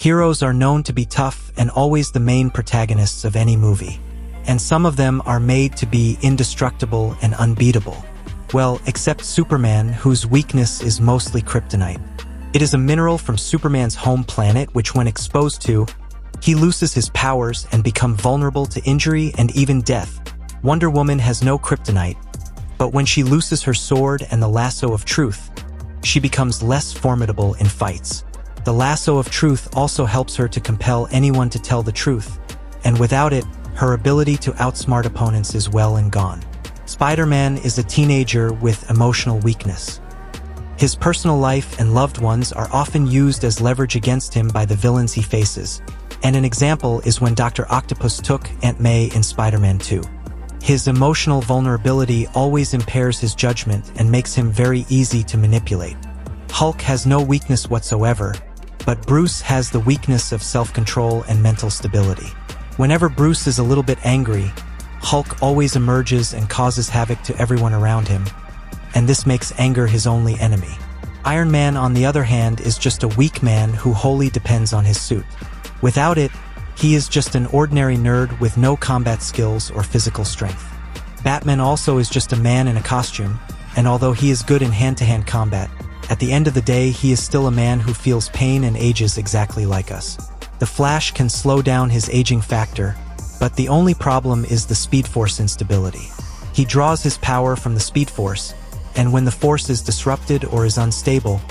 Heroes are known to be tough and always the main protagonists of any movie. And some of them are made to be indestructible and unbeatable. Well, except Superman, whose weakness is mostly kryptonite. It is a mineral from Superman's home planet which, when exposed to, he loses his powers and becomes vulnerable to injury and even death. Wonder Woman has no kryptonite, but when she loses her sword and the lasso of truth, she becomes less formidable in fights. The lasso of truth also helps her to compel anyone to tell the truth, and without it, her ability to outsmart opponents is well and gone. Spider-Man is a teenager with emotional weakness. His personal life and loved ones are often used as leverage against him by the villains he faces, and an example is when Dr. Octopus took Aunt May in Spider-Man 2. His emotional vulnerability always impairs his judgment and makes him very easy to manipulate. Hulk has no weakness whatsoever, but Bruce has the weakness of self-control and mental stability. Whenever Bruce is a little bit angry, Hulk always emerges and causes havoc to everyone around him, and this makes anger his only enemy. Iron Man, on the other hand, is just a weak man who wholly depends on his suit. Without it, he is just an ordinary nerd with no combat skills or physical strength. Batman also is just a man in a costume, and although he is good in hand-to-hand combat, at the end of the day he is still a man who feels pain and ages exactly like us. The Flash can slow down his aging factor, but the only problem is the Speed Force instability. He draws his power from the Speed Force, and when the force is disrupted or is unstable,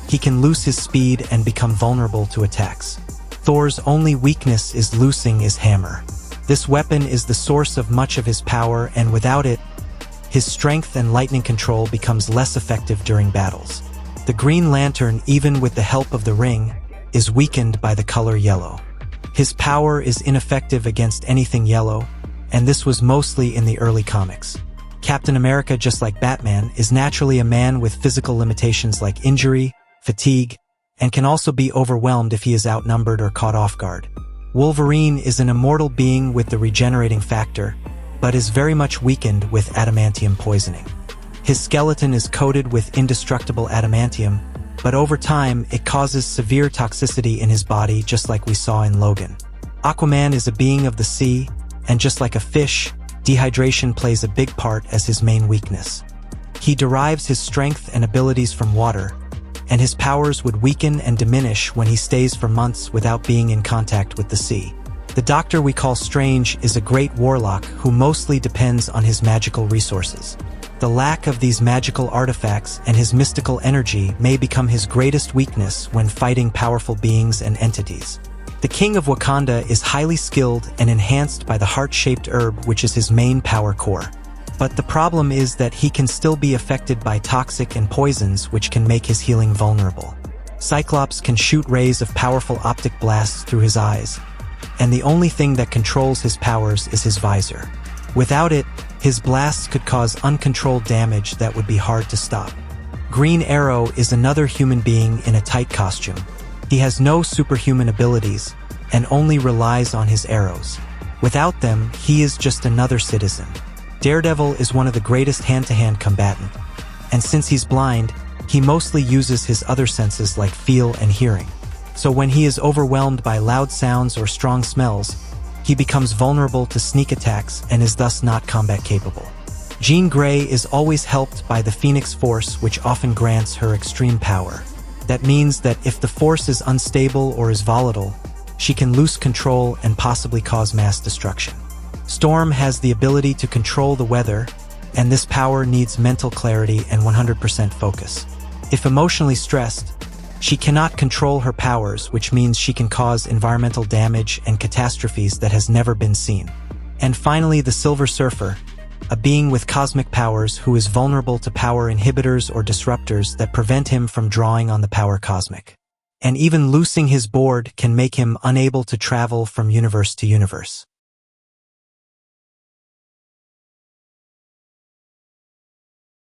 he can lose his speed and become vulnerable to attacks. Thor's only weakness is losing his hammer. This weapon is the source of much of his power, and without it, his strength and lightning control becomes less effective during battles. The Green Lantern, even with the help of the ring, is weakened by the color yellow. His power is ineffective against anything yellow, and this was mostly in the early comics. Captain America, just like Batman, is naturally a man with physical limitations like injury, fatigue, and can also be overwhelmed if he is outnumbered or caught off guard. Wolverine is an immortal being with the regenerating factor, but is very much weakened with adamantium poisoning. His skeleton is coated with indestructible adamantium, but over time it causes severe toxicity in his body, just like we saw in Logan. Aquaman is a being of the sea, and just like a fish, dehydration plays a big part as his main weakness. He derives his strength and abilities from water, and his powers would weaken and diminish when he stays for months without being in contact with the sea. The Doctor we call Strange is a great warlock who mostly depends on his magical resources. The lack of these magical artifacts and his mystical energy may become his greatest weakness when fighting powerful beings and entities. The King of Wakanda is highly skilled and enhanced by the heart-shaped herb, which is his main power core. But the problem is that he can still be affected by toxic and poisons, which can make his healing vulnerable. Cyclops can shoot rays of powerful optic blasts through his eyes, and the only thing that controls his powers is his visor. Without it, his blasts could cause uncontrolled damage that would be hard to stop. Green Arrow is another human being in a tight costume. He has no superhuman abilities and only relies on his arrows. Without them, he is just another citizen. Daredevil is one of the greatest hand-to-hand combatant, and since he's blind, he mostly uses his other senses like feel and hearing. So when he is overwhelmed by loud sounds or strong smells, he becomes vulnerable to sneak attacks and is thus not combat capable. Jean Grey is always helped by the Phoenix Force, which often grants her extreme power. That means that if the Force is unstable or is volatile, she can lose control and possibly cause mass destruction. Storm has the ability to control the weather, and this power needs mental clarity and 100% focus. If emotionally stressed, she cannot control her powers, which means she can cause environmental damage and catastrophes that has never been seen. And finally, the Silver Surfer, a being with cosmic powers who is vulnerable to power inhibitors or disruptors that prevent him from drawing on the power cosmic. And even losing his board can make him unable to travel from universe to universe.